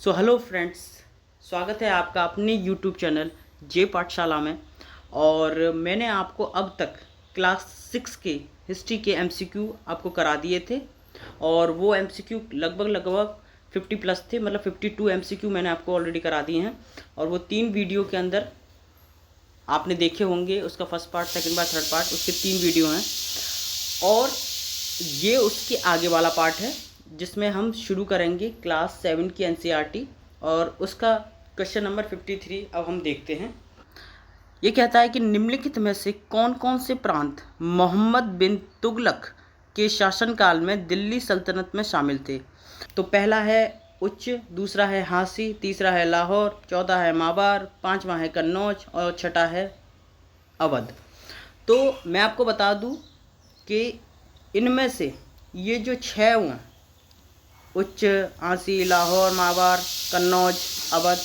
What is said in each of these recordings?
So hello friends, स्वागत है आपका अपने यूट्यूब चैनल जे पाठशाला में। और मैंने आपको अब तक क्लास 6 के हिस्ट्री के एमसीक्यू आपको करा दिए थे और वो एमसीक्यू लगभग 50 प्लस थे, मतलब 52 एमसीक्यू मैंने आपको ऑलरेडी करा दिए हैं। और वो 3 वीडियो के अंदर आपने देखे होंगे, उसका first part, second part, third part, उसके 3 वीडियो हैं। और ये उसके आगे वाला पार्ट है जिसमें हम शुरू करेंगे क्लास 7 की एनसीईआरटी और उसका क्वेश्चन नंबर 53 अब हम देखते हैं। ये कहता है कि निम्नलिखित में से कौन कौन से प्रांत मोहम्मद बिन तुगलक के शासनकाल में दिल्ली सल्तनत में शामिल थे। तो पहला है उच्च, दूसरा है हांसी, तीसरा है लाहौर, चौथा है माबार, पांचवा है कन्नौज और छठा है अवध। तो मैं आपको बता दूं कि इनमें से ये जो 6 हुए, उच्च, आंसी, लाहौर, माबार, कन्नौज, अवध,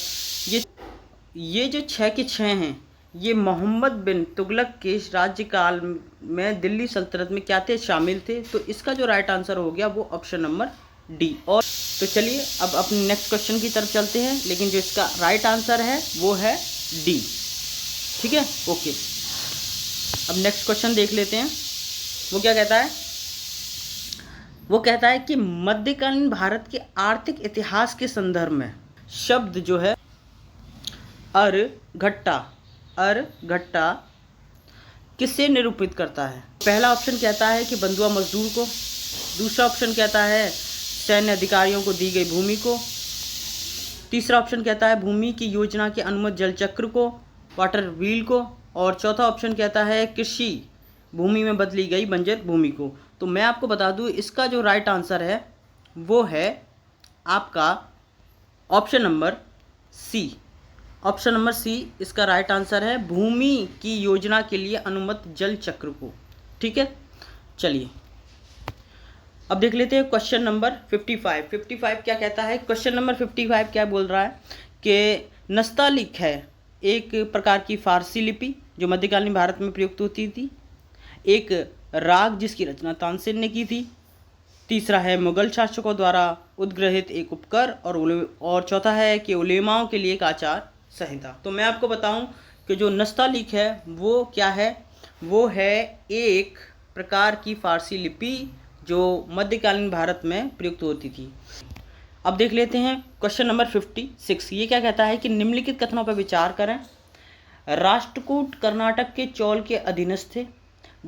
ये जो 6 के 6 हैं, ये मोहम्मद बिन तुगलक के राज्यकाल में दिल्ली सल्तनत में क्या थे, शामिल थे। तो इसका जो राइट आंसर हो गया वो ऑप्शन नंबर डी। और तो चलिए अब अपने नेक्स्ट क्वेश्चन की तरफ चलते हैं, लेकिन जो इसका राइट आंसर है वो है डी। ठीक है, ओके। अब नेक्स्ट क्वेश्चन देख लेते हैं। वो क्या कहता है? वो कहता है कि मध्यकालीन भारत के आर्थिक इतिहास के संदर्भ में शब्द जो है अर्घट्टा किसे निरूपित करता है। पहला ऑप्शन कहता है कि बंधुआ मजदूर को, दूसरा ऑप्शन कहता है सैन्य अधिकारियों को दी गई भूमि को, तीसरा ऑप्शन कहता है भूमि की योजना के अनुमत जल चक्र को, वाटर व्हील को, और चौथा ऑप्शन कहता है कृषि भूमि में बदली गई बंजर भूमि को। तो मैं आपको बता दूं इसका जो राइट आंसर है वो है आपका option number C. Option number C इसका राइट आंसर है, भूमि की योजना के लिए अनुमत जल चक्र को। ठीक है, चलिए अब देख लेते हैं क्वेश्चन नंबर 55 क्या कहता है। क्वेश्चन नंबर 55 क्या बोल रहा है कि नस्तालिक है एक प्रकार की फारसी लिपि जो मध्यकालीन भारत में प्रयुक्त होती थी, एक राग जिसकी रचना तानसेन ने की थी, तीसरा है मुगल शासकों द्वारा उद्ग्रहित एक उपकर, और चौथा है कि उलेमाओं के लिए एक आचार संहिता। तो मैं आपको बताऊं कि जो नस्तालिक है वो क्या है, वो है एक प्रकार की फारसी लिपि जो मध्यकालीन भारत में प्रयुक्त होती थी। अब देख लेते हैं क्वेश्चन नंबर 56। ये क्या कहता है कि निम्नलिखित कथनों पर विचार करें। राष्ट्रकूट कर्नाटक के चोल के अधीनस्थ थे।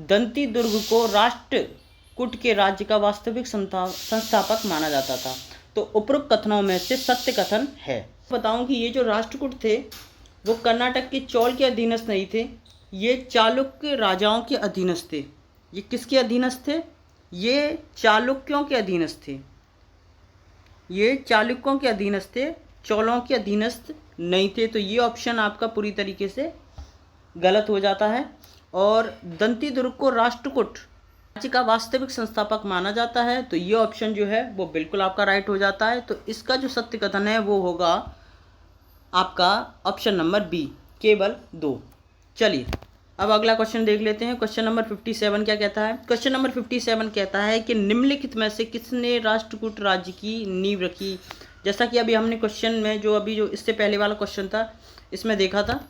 दंती दुर्ग को राष्ट्रकूट के राज्य का वास्तविक संस्थापक माना जाता था। तो उपरोक्त कथनों में से सत्य कथन है। बताऊं कि ये जो राष्ट्रकूट थे वो कर्नाटक के चोल के अधीनस्थ नहीं थे, ये चालुक्य राजाओं के अधीनस्थ थे। ये किसके अधीनस्थ थे? ये चालुक्यों के अधीनस्थ थे। ये चालुक्यों के अधीनस्थ थे, चोलों के अधीनस्थ नहीं थे। तो ये ऑप्शन आपका पूरी तरीके से गलत हो जाता है। और दंती दुर्ग को राष्ट्रकूट राज्य का वास्तविक संस्थापक माना जाता है, तो ये ऑप्शन जो है वो बिल्कुल आपका राइट हो जाता है। तो इसका जो सत्य कथन है वो होगा आपका ऑप्शन नंबर बी, केवल 2। चलिए अब अगला क्वेश्चन देख लेते हैं। क्वेश्चन नंबर 57 क्या कहता है? क्वेश्चन नंबर 57 कहता है कि निम्नलिखित में से किसने राष्ट्रकूट राज्य की नींव रखी। जैसा कि अभी हमने क्वेश्चन में जो इससे पहले वाला क्वेश्चन था इसमें देखा था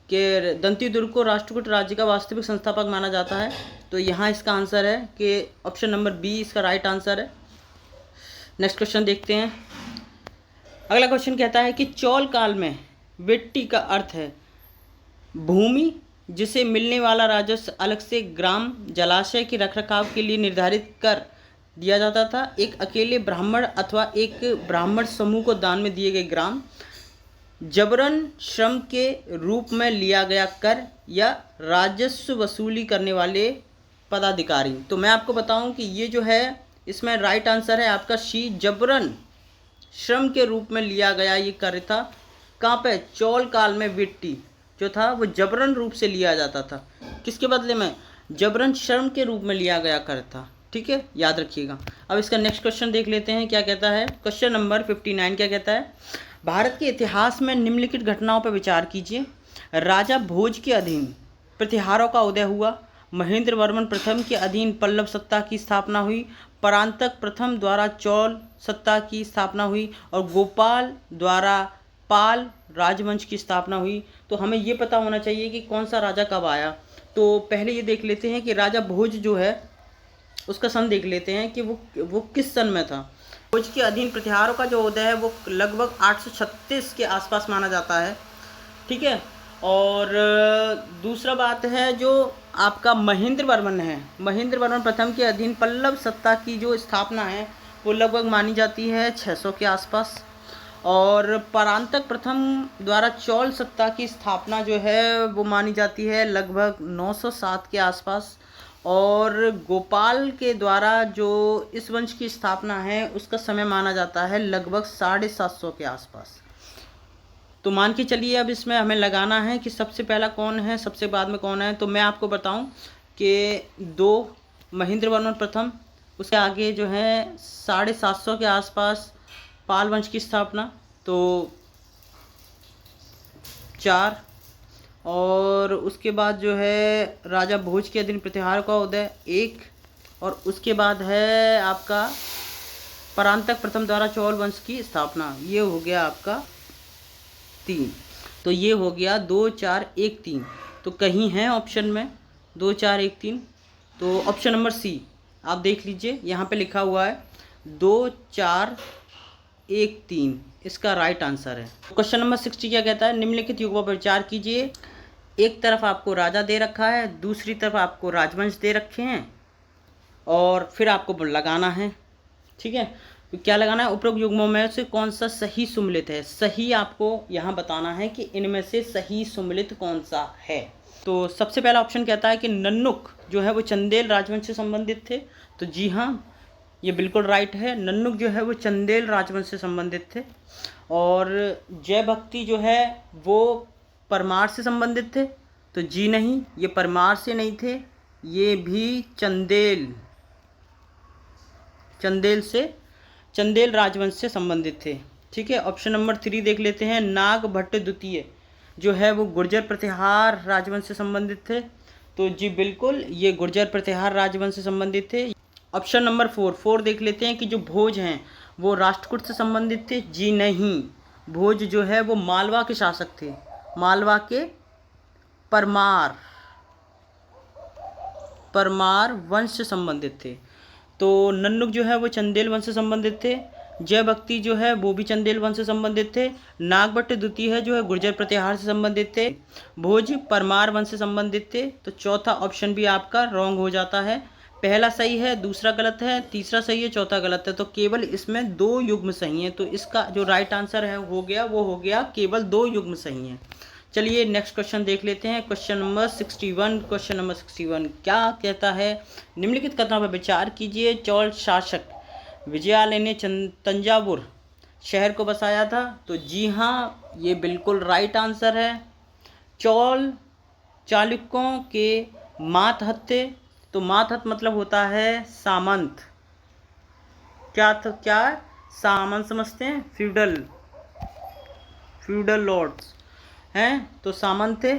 कि दंती दुर्ग को राष्ट्रकूट राज्य का वास्तविक संस्थापक माना जाता है। तो यहाँ इसका आंसर है कि ऑप्शन नंबर बी इसका राइट आंसर है। नेक्स्ट क्वेश्चन देखते हैं। अगला क्वेश्चन कहता है कि चोल काल में वेट्टी का अर्थ है भूमि जिसे मिलने वाला राजस्व अलग से ग्राम जलाशय के रखरखाव के लिए निर्धारित कर दिया जाता था। एक अकेले ब्राह्मण अथवा एक ब्राह्मण समूह को दान में दिए गए ग्राम, जबरन श्रम के रूप में लिया गया कर, या राजस्व वसूली करने वाले पदाधिकारी। तो मैं आपको बताऊं कि ये जो है इसमें राइट आंसर है आपका सी, जबरन श्रम के रूप में लिया गया ये कार्य था। कहाँ पे? चोल काल में वेट्टी जो था वो जबरन रूप से लिया जाता था। किसके बदले में? जबरन श्रम के रूप में लिया गया कर था। ठीक है, याद रखिएगा। अब इसका नेक्स्ट क्वेश्चन देख लेते हैं क्या कहता है। क्वेश्चन नंबर 59 क्या कहता है? भारत के इतिहास में निम्नलिखित घटनाओं पर विचार कीजिए। राजा भोज के अधीन प्रतिहारों का उदय हुआ, महेंद्र वर्मन प्रथम के अधीन पल्लव सत्ता की स्थापना हुई, परांतक प्रथम द्वारा चोल सत्ता की स्थापना हुई और गोपाल द्वारा पाल राजवंश की स्थापना हुई। तो हमें ये पता होना चाहिए कि कौन सा राजा कब आया। तो पहले ये देख लेते हैं कि राजा भोज जो है उसका सन देख लेते हैं कि वो किस सन में था। भोज के अधीन प्रतिहारों का जो उदय है वो लगभग 836 के आसपास माना जाता है, ठीक है। और दूसरा बात है जो आपका महेंद्र वर्मन है, महेंद्र वर्मन प्रथम के अधीन पल्लव सत्ता की जो स्थापना है वो लगभग मानी जाती है 600 के आसपास। और परांतक प्रथम द्वारा चोल सत्ता की स्थापना जो है वो मानी जाती है लगभग 907 के आसपास। और गोपाल के द्वारा जो इस वंश की स्थापना है उसका समय माना जाता है लगभग 750 के आसपास। तो मान के चलिए अब इसमें हमें लगाना है कि सबसे पहला कौन है, सबसे बाद में कौन है। तो मैं आपको बताऊं कि 2 महेंद्र वर्मन प्रथम, उसके आगे जो है 750 के आसपास पाल वंश की स्थापना, तो 4, और उसके बाद जो है राजा भोज के अधीन प्रतिहार का उदय 1, और उसके बाद है आपका परांतक प्रथम द्वारा चोल वंश की स्थापना, ये हो गया आपका 3। तो ये हो गया 2 4 1 3। तो कहीं है ऑप्शन में 2 4 1 3, तो ऑप्शन नंबर सी आप देख लीजिए, यहाँ पे लिखा हुआ है 2 4 1 3 इसका राइट आंसर है। क्वेश्चन नंबर 60 क्या कहता है, निम्नलिखित युगों पर विचार कीजिए। एक तरफ आपको राजा दे रखा है, दूसरी तरफ आपको राजवंश दे रखे हैं, और फिर आपको लगाना है, ठीक है। तो क्या लगाना है, उपरोक्त युग्मों में से कौन सा सही सुमेलित है। सही आपको यहाँ बताना है कि इनमें से सही सुमेलित कौन सा है। तो सबसे पहला ऑप्शन कहता है कि नन्नुक जो है वो चंदेल राजवंश से संबंधित थे। तो जी हाँ, ये बिल्कुल राइट है, नन्नुक जो है वो चंदेल राजवंश से संबंधित थे। और जय भक्ति जो है वो परमार से संबंधित थे। तो जी नहीं, ये परमार से नहीं थे, ये भी चंदेल राजवंश से संबंधित थे, ठीक है। ऑप्शन नंबर 3 देख लेते हैं, नाग भट्ट द्वितीय जो है वो गुर्जर प्रतिहार राजवंश से संबंधित थे। तो जी बिल्कुल, ये गुर्जर प्रतिहार राजवंश से संबंधित थे। ऑप्शन नंबर 4 देख लेते हैं कि जो भोज हैं वो राष्ट्रकूट से संबंधित थे। जी नहीं, भोज जो है वो मालवा के शासक थे, मालवा के परमार वंश से संबंधित थे। तो नन्नुक जो है वो चंदेल वंश से संबंधित थे। जय भक्ति जो है वो भी चंदेल वंश से संबंधित थे। नागभट्ट द्वितीय है जो है गुर्जर प्रतिहार से संबंधित थे। भोज परमार वंश से संबंधित थे। तो चौथा ऑप्शन भी आपका रॉन्ग हो जाता है। पहला सही है, दूसरा गलत है, तीसरा सही है, चौथा गलत है। तो केवल इसमें 2 युग्म सही हैं। तो इसका जो राइट आंसर है वो हो गया केवल 2 युग्म सही हैं। चलिए नेक्स्ट क्वेश्चन देख लेते हैं। क्वेश्चन नंबर 61 क्या कहता है, निम्नलिखित कथनों पर विचार कीजिए। चोल शासक विजयालय ने तंजावुर शहर को बसाया था। तो जी हाँ, ये बिल्कुल राइट आंसर है। चोल चालुक्यों के मातहत, तो मातहत मतलब होता है सामंत। क्या सामंत समझते हैं, फ्यूडल लॉर्ड्स हैं, तो सामंत थे।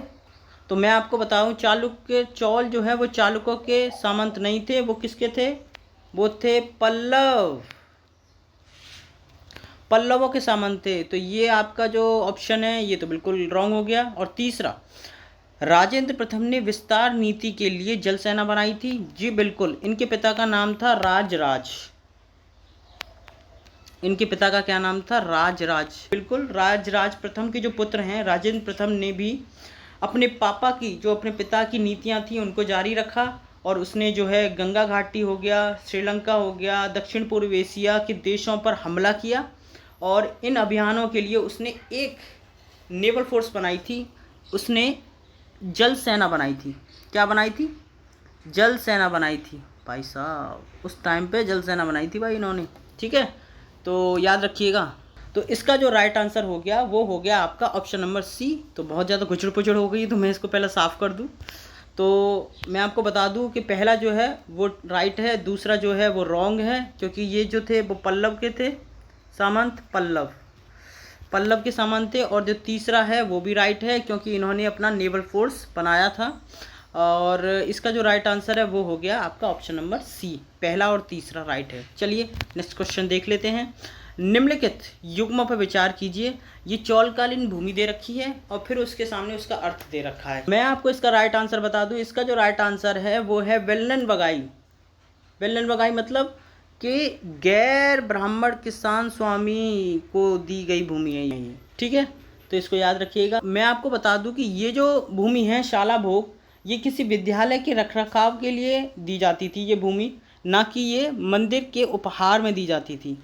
तो मैं आपको बताऊं, चालुक्य चोल जो है वो चालुक्यों के सामंत नहीं थे, वो किसके थे, वो थे पल्लवों के सामंत थे। तो ये आपका जो ऑप्शन है ये तो बिल्कुल रॉन्ग हो गया। और तीसरा, राजेंद्र प्रथम ने विस्तार नीति के लिए जल सेना बनाई थी। जी बिल्कुल, इनके पिता का नाम था राजराज। इनके पिता का क्या नाम था, राजराज। बिल्कुल, राजराज प्रथम के जो पुत्र हैं राजेंद्र प्रथम ने भी अपने अपने पिता की नीतियां थी उनको जारी रखा। और उसने जो है गंगा घाटी हो गया, श्रीलंका हो गया, दक्षिण पूर्व एशिया के देशों पर हमला किया। और इन अभियानों के लिए उसने एक नेवल फोर्स बनाई थी, उसने जल सेना बनाई थी। क्या बनाई थी, जल सेना बनाई थी भाई साहब। उस टाइम पे जल सेना बनाई थी भाई इन्होंने, ठीक है। तो याद रखिएगा। तो इसका जो राइट आंसर हो गया वो हो गया आपका ऑप्शन नंबर सी। तो बहुत ज़्यादा गुचड़ पुचड़ हो गई, तो मैं इसको पहले साफ़ कर दूं। तो मैं आपको बता दूं कि पहला जो है वो राइट है, दूसरा जो है वो रॉन्ग है, क्योंकि ये जो थे वो पल्लव के थे सामंत, पल्लव के सामंत थे। और जो तीसरा है वो भी राइट है, क्योंकि इन्होंने अपना नेवल फोर्स बनाया था। और इसका जो राइट आंसर है वो हो गया आपका ऑप्शन नंबर सी, पहला और तीसरा राइट है। चलिए नेक्स्ट क्वेश्चन देख लेते हैं। निम्नलिखित युग्मों पर विचार कीजिए। ये चौलकालीन भूमि दे रखी है और फिर उसके सामने उसका अर्थ दे रखा है। मैं आपको इसका राइट आंसर बता दूं, इसका जो राइट आंसर है वो है वेल्लन बगाई। वेल्लन बगाई मतलब कि गैर ब्राह्मण किसान स्वामी को दी गई भूमि है ये, ठीक है, तो इसको याद रखिएगा। मैं आपको बता दूं कि ये जो भूमि है शाला भोग, ये किसी विद्यालय के रखरखाव के लिए दी जाती थी ये भूमि, ना कि ये मंदिर के उपहार में दी जाती थी।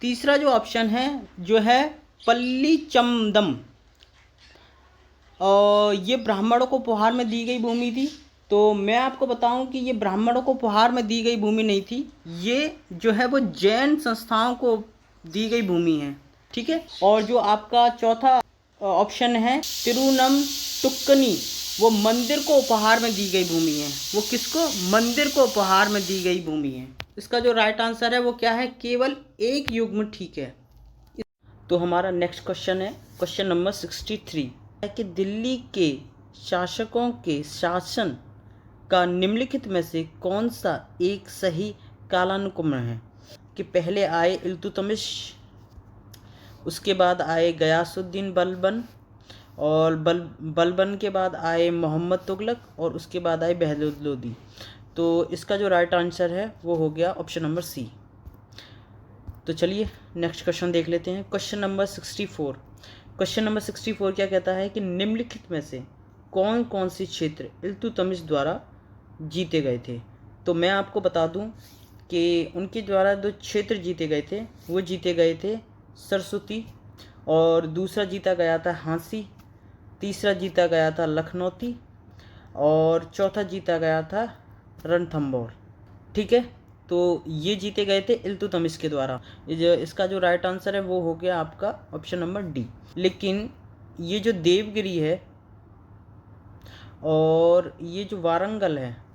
तीसरा जो ऑप्शन है जो है पल्ली चमदम, और ये ब्राह्मणों को उपहार में दी गई भूमि थी। तो मैं आपको बताऊं कि ये ब्राह्मणों को उपहार में दी गई भूमि नहीं थी, ये जो है वो जैन संस्थाओं को दी गई भूमि है, ठीक है। और जो आपका चौथा ऑप्शन है तिरुनम टुक्कनी, वो मंदिर को उपहार में दी गई भूमि है। वो किसको? मंदिर को उपहार में दी गई भूमि है। इसका जो राइट आंसर है वो क्या है? केवल एक युग्म, ठीक है। तो हमारा नेक्स्ट क्वेश्चन है क्वेश्चन नंबर 63 है कि दिल्ली के शासकों के शासन का निम्नलिखित में से कौन सा एक सही कालानुक्रम है? कि पहले आए इल्तुतमिश, उसके बाद आए गयासुद्दीन बलबन, और बलबन के बाद आए मोहम्मद तुगलक, और उसके बाद आए बहलोद लोदी। तो इसका जो राइट आंसर है वो हो गया ऑप्शन नंबर सी। तो चलिए नेक्स्ट क्वेश्चन देख लेते हैं। Question number 64। क्वेश्चन नंबर 64 क्या कहता है कि निम्नलिखित में से कौन कौन से क्षेत्र इल्तुतमिश द्वारा जीते गए थे? तो मैं आपको बता दूं कि उनके द्वारा जो क्षेत्र जीते गए थे वो जीते गए थे सरस्वती, और दूसरा जीता गया था हांसी, तीसरा जीता गया था लखनौती, और चौथा जीता गया था रणथंभौर, ठीक है। तो ये जीते गए थे इल्तुतमिश के द्वारा। इसका जो राइट आंसर है वो हो गया आपका ऑप्शन नंबर डी। लेकिन ये जो देवगिरी है और ये जो वारंगल है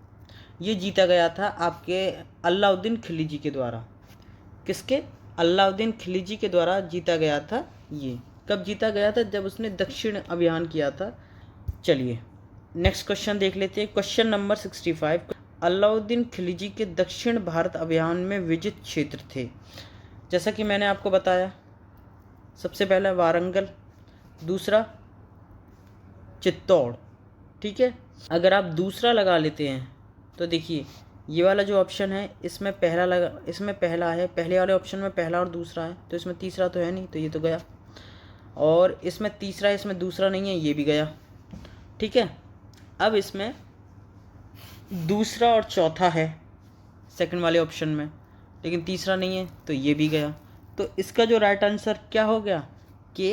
ये जीता गया था आपके अलाउद्दीन खिलजी के द्वारा। किसके? अलाउद्दीन खिलजी के द्वारा जीता गया था। ये कब जीता गया था? जब उसने दक्षिण अभियान किया था। चलिए नेक्स्ट क्वेश्चन देख लेते हैं। Question number 65। अलाउद्दीन खिलजी के दक्षिण भारत अभियान में विजित क्षेत्र थे। जैसा कि मैंने आपको बताया, सबसे पहला वारंगल, दूसरा चित्तौड़, ठीक है। अगर आप दूसरा लगा लेते हैं तो देखिए ये वाला जो ऑप्शन है इसमें पहला है, पहले वाले ऑप्शन में पहला और दूसरा है, तो इसमें तीसरा तो है नहीं, तो ये तो गया। और इसमें तीसरा है, इसमें दूसरा नहीं है, ये भी गया, ठीक है। अब इसमें दूसरा और चौथा है सेकंड वाले ऑप्शन में, लेकिन तीसरा नहीं है, तो ये भी गया। तो इसका जो राइट आंसर क्या हो गया कि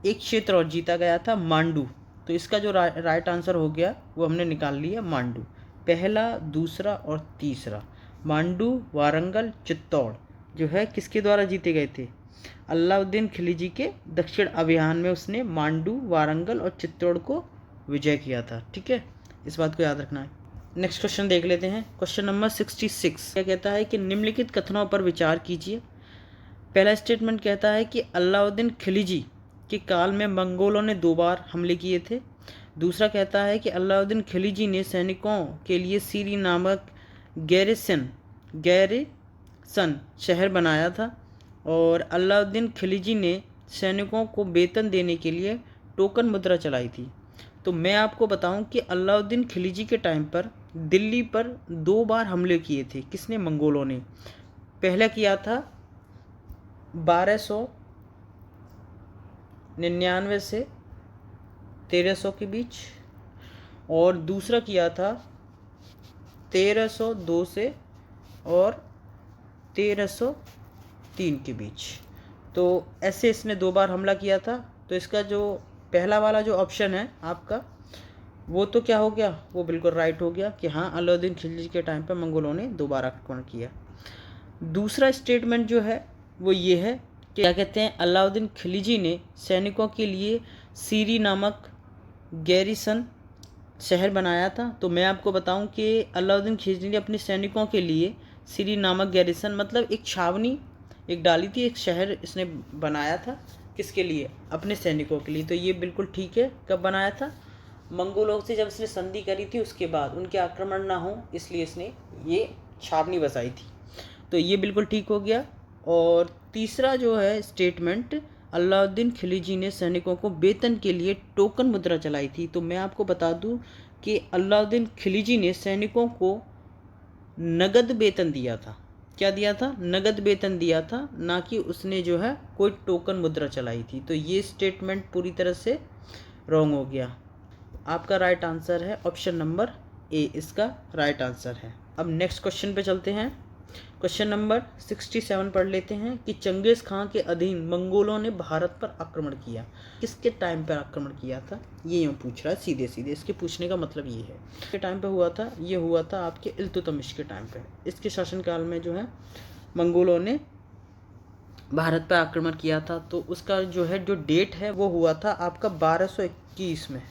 एक क्षेत्र और जीता गया था, मांडू। तो इसका जो राइट आंसर हो गया वो हमने निकाल लिया, मांडू। पहला, दूसरा और तीसरा, मांडू, वारंगल, चित्तौड़ जो है किसके द्वारा जीते गए थे? अलाउद्दीन खिलजी के दक्षिण अभियान में उसने मांडू, वारंगल और चित्तौड़ को विजय किया था, ठीक है। इस बात को याद रखना है। नेक्स्ट क्वेश्चन देख लेते हैं। क्वेश्चन नंबर 66 क्या कहता है कि निम्नलिखित कथनों पर विचार कीजिए। पहला स्टेटमेंट कहता है कि अलाउद्दीन खिलजी के काल में मंगोलों ने 2 बार हमले किए थे। दूसरा कहता है कि अलाउद्दीन खिलजी ने सैनिकों के लिए सीरी नामक गैरिसन शहर बनाया था, और अलाउद्दीन खिलजी ने सैनिकों को वेतन देने के लिए टोकन मुद्रा चलाई थी। तो मैं आपको बताऊं कि अलाउद्दीन खिलजी के टाइम पर दिल्ली पर 2 बार हमले किए थे। किसने? मंगोलों ने। पहला किया था 1299 से 1300 के बीच, और दूसरा किया था 1302 से और 1303 के बीच। तो ऐसे इसने 2 बार हमला किया था। तो इसका जो पहला वाला जो ऑप्शन है आपका वो तो क्या हो गया? वो बिल्कुल राइट हो गया कि हाँ, अलाउद्दीन खिलजी के टाइम पर मंगोलों ने 2 बार आक्रमण किया। दूसरा स्टेटमेंट जो है वो ये है कि क्या कहते हैं, अलाउद्दीन खिलजी ने सैनिकों के लिए सीरी नामक गैरिसन शहर बनाया था। तो मैं आपको बताऊं कि अलाउद्दीन खिलजी ने अपने सैनिकों के लिए सीरी नामक गैरिसन मतलब एक छावनी एक डाली थी, एक शहर इसने बनाया था। किसके लिए? अपने सैनिकों के लिए। तो ये बिल्कुल ठीक है। कब बनाया था? मंगोलों से जब इसने संधि करी थी उसके बाद उनके आक्रमण ना हो इसलिए इसने ये छावनी बसाई थी। तो ये बिल्कुल ठीक हो गया। और तीसरा जो है स्टेटमेंट, अलाउद्दीन खिलजी ने सैनिकों को वेतन के लिए टोकन मुद्रा चलाई थी। तो मैं आपको बता दूं कि अलाउद्दीन खिलजी ने सैनिकों को नगद वेतन दिया था। क्या दिया था? नगद वेतन दिया था, ना कि उसने जो है कोई टोकन मुद्रा चलाई थी। तो ये स्टेटमेंट पूरी तरह से रॉन्ग हो गया। आपका राइट आंसर है ऑप्शन नंबर ए, इसका राइट आंसर है। अब नेक्स्ट क्वेश्चन पे चलते हैं। क्वेश्चन नंबर 67 पढ़ लेते हैं कि चंगेज़ खां के अधीन मंगोलों ने भारत पर आक्रमण किया, किसके टाइम पर आक्रमण किया था? ये यूँ पूछ रहा है सीधे सीधे, इसके पूछने का मतलब ये है के टाइम पे हुआ था। ये हुआ था आपके इल्तुतमिश के टाइम पे। इसके शासनकाल में जो है मंगोलों ने भारत पर आक्रमण किया था। तो उसका जो है जो डेट है वो हुआ था आपका 1221 में।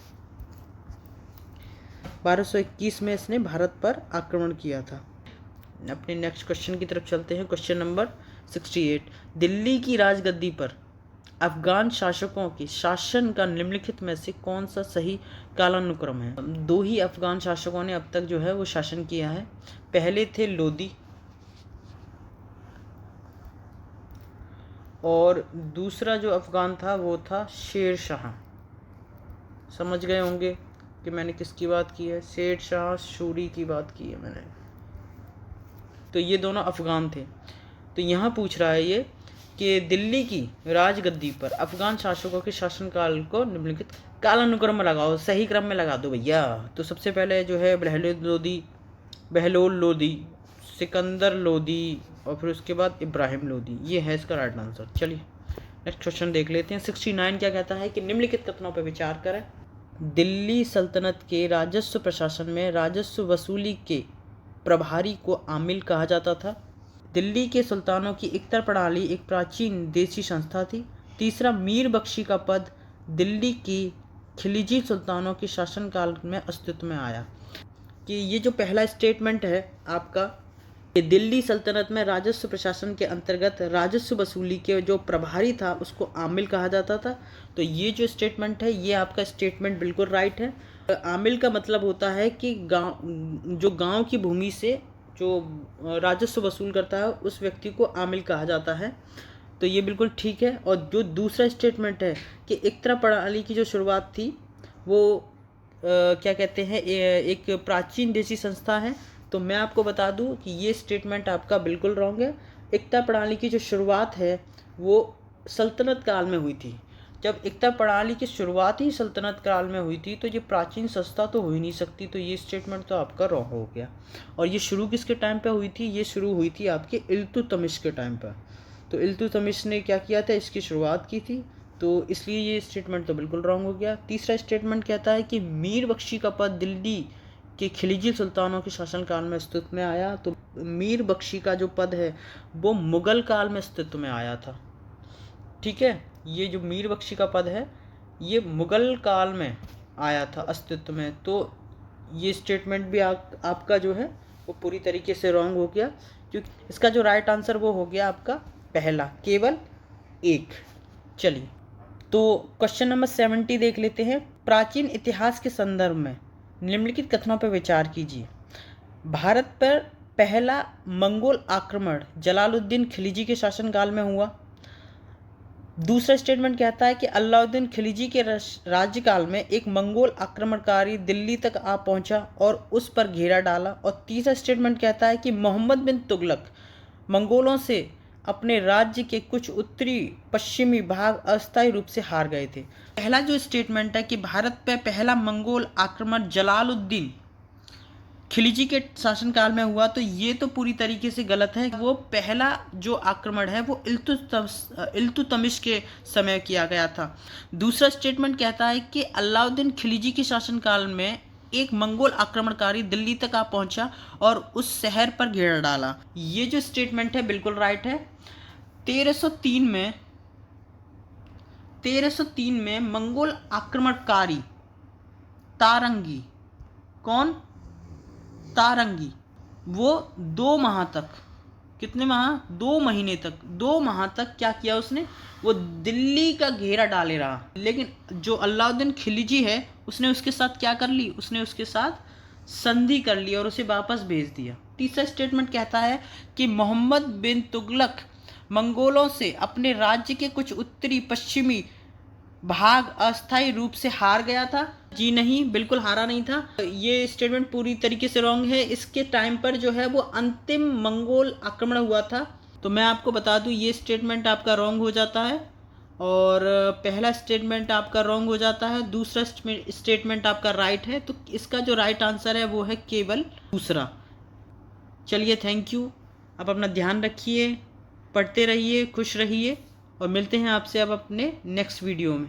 1221 में इसने भारत पर आक्रमण किया था। अपने नेक्स्ट क्वेश्चन की तरफ चलते हैं। क्वेश्चन नंबर 68, दिल्ली की राजगद्दी पर अफगान शासकों के शासन का निम्नलिखित में से कौन सा सही कालानुक्रम है? दो ही अफगान शासकों ने अब तक जो है वो शासन किया है। पहले थे लोदी और दूसरा जो अफगान था वो था शेर शाह। समझ गए होंगे कि मैंने किसकी बात की है? शेर शाह सूरी की बात की है मैंने। तो ये दोनों अफगान थे। तो यहाँ पूछ रहा है ये कि दिल्ली की राजगद्दी पर अफगान शासकों के शासनकाल को निम्नलिखित कालानुक्रम में लगाओ, सही क्रम में लगा दो भैया। तो सबसे पहले जो है बहलोल लोदी, सिकंदर लोदी और फिर उसके बाद इब्राहिम लोदी, ये है इसका राइट आंसर। चलिए नेक्स्ट क्वेश्चन देख लेते हैं। 69 क्या कहता है कि निम्नलिखित कथनों पर विचार करें। दिल्ली सल्तनत के राजस्व प्रशासन में राजस्व वसूली के प्रभारी को आमिल कहा जाता था। दिल्ली के सुल्तानों की इकतर प्रणाली एक प्राचीन देशी संस्था थी। तीसरा, मीर बख्शी का पद दिल्ली की खिलजी सुल्तानों के शासनकाल में अस्तित्व में आया। कि ये जो पहला स्टेटमेंट है आपका, कि दिल्ली सल्तनत में राजस्व प्रशासन के अंतर्गत राजस्व वसूली के जो प्रभारी था उसको आमिल कहा जाता था। तो ये जो स्टेटमेंट है ये आपका स्टेटमेंट बिल्कुल राइट है। आमिल का मतलब होता है कि गांव की भूमि से जो राजस्व वसूल करता है उस व्यक्ति को आमिल कहा जाता है। तो ये बिल्कुल ठीक है। और जो दूसरा स्टेटमेंट है कि इकतरा प्रणाली की जो शुरुआत थी वो क्या कहते हैं, एक प्राचीन देशी संस्था है। तो मैं आपको बता दूं कि ये स्टेटमेंट आपका बिल्कुल रॉन्ग है। इकता प्रणाली की जो शुरुआत है वो सल्तनत काल में हुई थी। जब इकता प्रणाली की शुरुआत ही सल्तनत काल में हुई थी तो ये प्राचीन संस्था तो हो ही नहीं सकती। तो ये स्टेटमेंट तो आपका रॉन्ग हो गया। और ये शुरू किसके टाइम पे हुई थी? ये शुरू हुई थी आपके इल्तुतमिश के टाइम पर। तो इल्तुतमिश ने क्या किया था? इसकी शुरुआत की थी। तो इसलिए ये स्टेटमेंट तो बिल्कुल रॉन्ग हो गया। तीसरा स्टेटमेंट कहता है कि मीर बख्शी का पद दिल्ली के खिलजी सुल्तानों के शासनकाल में अस्तित्व में आया। तो मीर बख्शी का जो पद है वो मुगल काल में अस्तित्व में आया था। ठीक है, ये जो मीर बख्शी का पद है ये मुगल काल में आया था अस्तित्व में। तो ये स्टेटमेंट भी आपका जो है वो पूरी तरीके से रॉन्ग हो गया, क्योंकि इसका जो राइट आंसर वो हो गया आपका पहला, केवल एक। चलिए तो क्वेश्चन नंबर 70 देख लेते हैं। प्राचीन इतिहास के संदर्भ में निम्नलिखित कथनों पर विचार कीजिए। भारत पर पहला मंगोल आक्रमण जलालुद्दीन खिलजी के शासनकाल में हुआ। दूसरा स्टेटमेंट कहता है कि अलाउद्दीन खिलजी के राज्यकाल में एक मंगोल आक्रमणकारी दिल्ली तक आ पहुंचा और उस पर घेरा डाला। और तीसरा स्टेटमेंट कहता है कि मोहम्मद बिन तुगलक मंगोलों से अपने राज्य के कुछ उत्तरी पश्चिमी भाग अस्थायी रूप से हार गए थे। पहला जो स्टेटमेंट है कि भारत पर पहला मंगोल आक्रमण जलालुद्दीन खिलजी के शासनकाल में हुआ, तो ये तो पूरी तरीके से गलत है। वो पहला जो आक्रमण है वो इल्तुतमिश के समय किया गया था। दूसरा स्टेटमेंट कहता है कि अलाउद्दीन खिलजी के शासनकाल में एक मंगोल आक्रमणकारी दिल्ली तक आ पहुंचा और उस शहर पर घेरा डाला। ये जो स्टेटमेंट है बिल्कुल राइट है। 1303 में मंगोल आक्रमणकारी तारंगी, कौन? तारंगी, वो 2 माह तक कितने माह? 2 महीने तक, 2 माह तक क्या किया उसने? वो दिल्ली का घेरा डाले रहा। लेकिन जो अलाउद्दीन खिलजी है उसने उसके साथ क्या कर ली? उसने उसके साथ संधि कर ली और उसे वापस भेज दिया। तीसरा स्टेटमेंट कहता है कि मोहम्मद बिन तुगलक मंगोलों से अपने राज्य के कुछ उत्तरी पश्चिमी भाग अस्थायी रूप से हार गया था। जी नहीं, बिल्कुल हारा नहीं था। ये स्टेटमेंट पूरी तरीके से रॉन्ग है। इसके टाइम पर जो है वो अंतिम मंगोल आक्रमण हुआ था। तो मैं आपको बता दूं ये स्टेटमेंट आपका रॉन्ग हो जाता है और पहला स्टेटमेंट आपका रॉन्ग हो जाता है, दूसरा स्टेटमेंट आपका राइट है। तो इसका जो राइट आंसर है वो है केवल दूसरा। चलिए, थैंक यू। आप अपना ध्यान रखिए, पढ़ते रहिए, खुश रहिए और मिलते हैं आपसे अब अपने नेक्स्ट वीडियो में।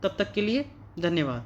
तब तक के लिए धन्यवाद।